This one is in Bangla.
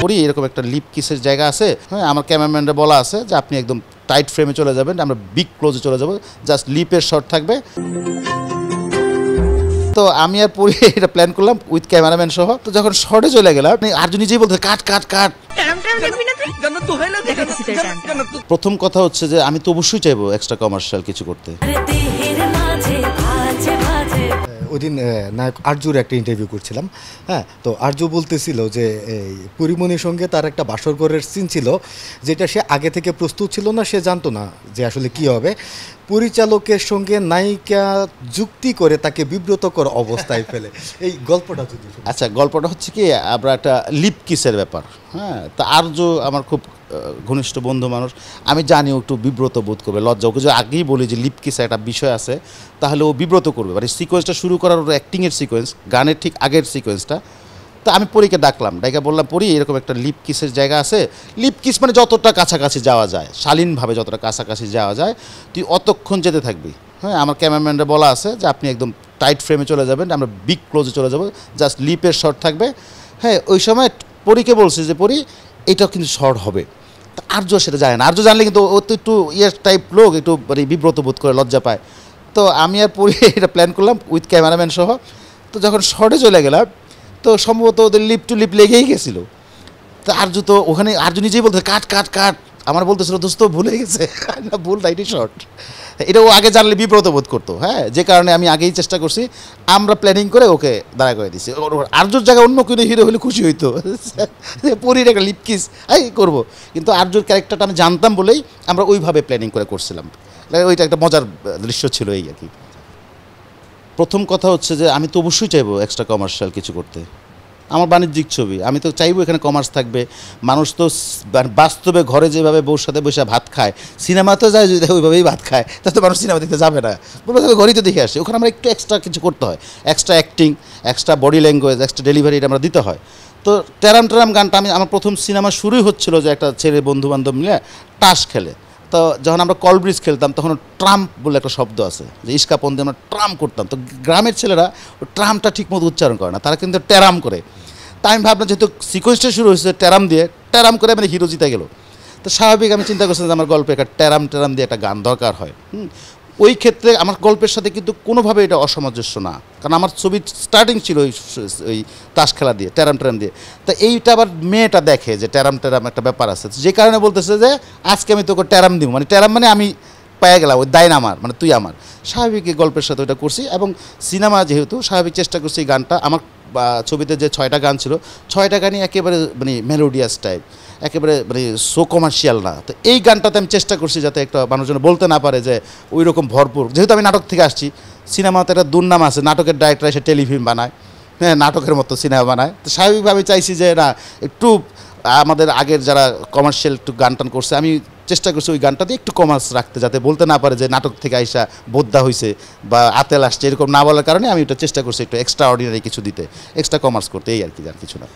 করি এরকম একটা লিপ কিসের জায়গা আছে। হ্যাঁ, আমার ক্যামেরাম্যানরা বলা আছে যে আপনি একদম টাইট ফ্রেমে চলে যাবেন, আমরা বিগ ক্লোজে চলে যাব, জাস্ট লিপের শট থাকবে। তো আমি আর পরে এটা প্ল্যান করলাম উইথ ক্যামেরাম্যান সহ। তো যখন শর্টে চলে গেলাম, আর্জুন নিজেই বলতে কাট কাট কাট। প্রথম কথা হচ্ছে যে আমি তো অবশ্যই চাইবো এক্সট্রা কমার্শিয়াল কিছু করতে। ওই দিন নায়ক আরজুর একটা ইন্টারভিউ করছিলাম। হ্যাঁ, তো আরজু বলতেছিল যে এই পরিমণির সঙ্গে তার একটা বাসরঘরের সিন ছিল, যেটা সে আগে থেকে প্রস্তুত ছিল না, সে জানতো না যে আসলে কি হবে। পরিচালকের সঙ্গে নায়িকা যুক্তি করে তাকে বিব্রতকর অবস্থায় ফেলে। এই গল্পটা যদি আচ্ছা, গল্পটা হচ্ছে কি, আমরা একটা লিপ কিসের ব্যাপার। হ্যাঁ, তা আরজু আমার খুব ঘনিষ্ঠ বন্ধু মানুষ, আমি জানি ও একটু বিব্রত বোধ করবে, লজ্জা। ওকে যদি আগেই বলি যে লিপ কিসের একটা বিষয় আছে, তাহলে ও বিব্রত করবে। মানে সিকোয়েন্সটা শুরু করার ওর অ্যাক্টিংয়ের সিকোয়েন্স, গানের ঠিক আগের সিকোয়েন্সটা। তো আমি পরীকে ডাকলাম, ডাইকা বললাম, পরি এরকম একটা লিপ কিসের জায়গা আছে। লিপ কিস মানে যতটা কাছাকাছি যাওয়া যায়, শালীনভাবে যতটা কাছাকাছি যাওয়া যায় তুই অতক্ষণ যেতে থাকবি। হ্যাঁ, আমার ক্যামেরাম্যানরা বলা আছে যে আপনি একদম টাইট ফ্রেমে চলে যাবেন, আমরা বিগ ক্লোজে চলে যাব, জাস্ট লিপের শট থাকবে। হ্যাঁ, ওই সময় পরীকে বলছে যে পরি এইটাও কিন্তু শর্ট হবে। তা আর্য সেটা যায় না, আর্য জানলে কিন্তু ও তো একটু ইয়ের টাইপ লোক, একটু মানে বিব্রত বোধ করে, লজ্জা পায়। তো আমি আর পরি এটা প্ল্যান করলাম উইথ ক্যামেরাম্যান সহ। তো যখন শর্টে চলে গেলাম, তো সম্ভবত ওদের লিপ টু লিপ লেগেই গেছিল। তো আর্য তো ওখানে আর্য নিজেই বলতে কাট কাট কাট, আমার বলতেছিল দোস্ত ভুলে গেছে না, ভুল না, এটি শর্ট। এটা ও আগে জানলে বিব্রত বোধ করতো। হ্যাঁ, যে কারণে আমি আগেই চেষ্টা করছি, আমরা প্ল্যানিং করে ওকে দাঁড়া করে দিছি। আর্যর জায়গায় অন্য কোনো হিরো হলে খুশি হইতো, পরির একটা লিপ কিস এই করবো। কিন্তু আর্যর ক্যারেক্টারটা আমি জানতাম বলেই আমরা ওইভাবে প্ল্যানিং করে করছিলাম। ওইটা একটা মজার দৃশ্য ছিল এই আর কি। প্রথম কথা হচ্ছে যে আমি তো অবশ্যই চাইবো এক্সট্রা কমার্শিয়াল কিছু করতে। আমার বাণিজ্যিক ছবি, আমি তো চাইবো এখানে কমার্স থাকবে। মানুষ তো বাস্তবে ঘরে যেভাবে বউর সাথে বসে ভাত খায়, সিনেমাতেও যায় যদি ওইভাবেই ভাত খায়, তাতে মানুষ সিনেমা দেখতে যাবে না, বলবে তাহলে ঘরেই তো দেখে আসে। ওখানে আমরা একটু এক্সট্রা কিছু করতে হয়, extra acting, extra body language, extra delivery, এটা আমরা দিতে হয়। তো ট্যারাম ট্যারাম গানটা আমার প্রথম সিনেমা শুরুই হচ্ছিল যে একটা ছেলে বন্ধুবান্ধব মিলে টাস খেলে। তো যখন আমরা কলব্রিজ খেলতাম, তখন ট্রাম্প বলে একটা শব্দ আছে, যে ইস্কাপন দিয়ে আমরা ট্রাম করতাম। তো গ্রামের ছেলেরা ওই ট্রামটা ঠিকমতো উচ্চারণ করে না, তারা কিন্তু ট্যারাম করে। তাই আমি ভাবলাম যেহেতু সিকোয়েন্সটা শুরু হয়েছে ট্যারাম দিয়ে, ট্যারাম করে মানে হিরো জিতে গেল। তো স্বাভাবিক আমি চিন্তা করছিলাম যে আমার গল্পে একটা ট্যারাম ট্যারাম দিয়ে একটা গান দরকার হয়। ওই ক্ষেত্রে আমার গল্পের সাথে কিন্তু কোনোভাবে এটা অসামঞ্জস্য না, কারণ আমার ছবির স্টার্টিং ছিল ওই তাস খেলা দিয়ে, ট্যারাম ট্যারাম দিয়ে। তা এইটা আবার মেয়েটা দেখে যে ট্যারাম ট্যারাম একটা ব্যাপার আছে, যে কারণে বলতেছে যে আজকে আমি তোকে ট্যারাম দিব, মানে ট্যারাম মানে আমি পেয়ে গেলাম, ওই দায় আমার, মানে তুই আমার। স্বাভাবিক গল্পের সাথে ওইটা করছি, এবং সিনেমা যেহেতু স্বাভাবিক চেষ্টা করছি এই গানটা আমার ছবিতে যে 6টা গান ছিল, 6টা গানই একেবারে মানে মেলোডিয়াস টাইপ, একেবারে মানে সো কমার্শিয়াল না। তো এই গানটাতে আমি চেষ্টা করছি যাতে একটা মানুষজন বলতে না পারে যে ওই রকম ভরপুর। যেহেতু আমি নাটক থেকে আসছি, সিনেমাতে একটা দুর্নাম আছে, নাটকের ডাইরেক্টর এসে টেলিফিল্ম বানায়, হ্যাঁ, নাটকের মতো সিনেমা বানায়। তো স্বাভাবিকভাবে চাইছি যে না, একটু আমাদের আগের যারা কমার্শিয়াল একটু গান টান করছে, আমি চেষ্টা করছি ওই গানটাতে একটু কমার্স রাখতে, যাতে বলতে না পারে যে নাটক থেকে আইসা বোদ্ধা হয়েছে বা আতেল আসছে, এরকম না বলার কারণে আমি ওটা চেষ্টা করছি একটু এক্সট্রা অর্ডিনারি কিছু দিতে, এক্সট্রা কমার্স করতে, এই আর কি, আর কিছু না।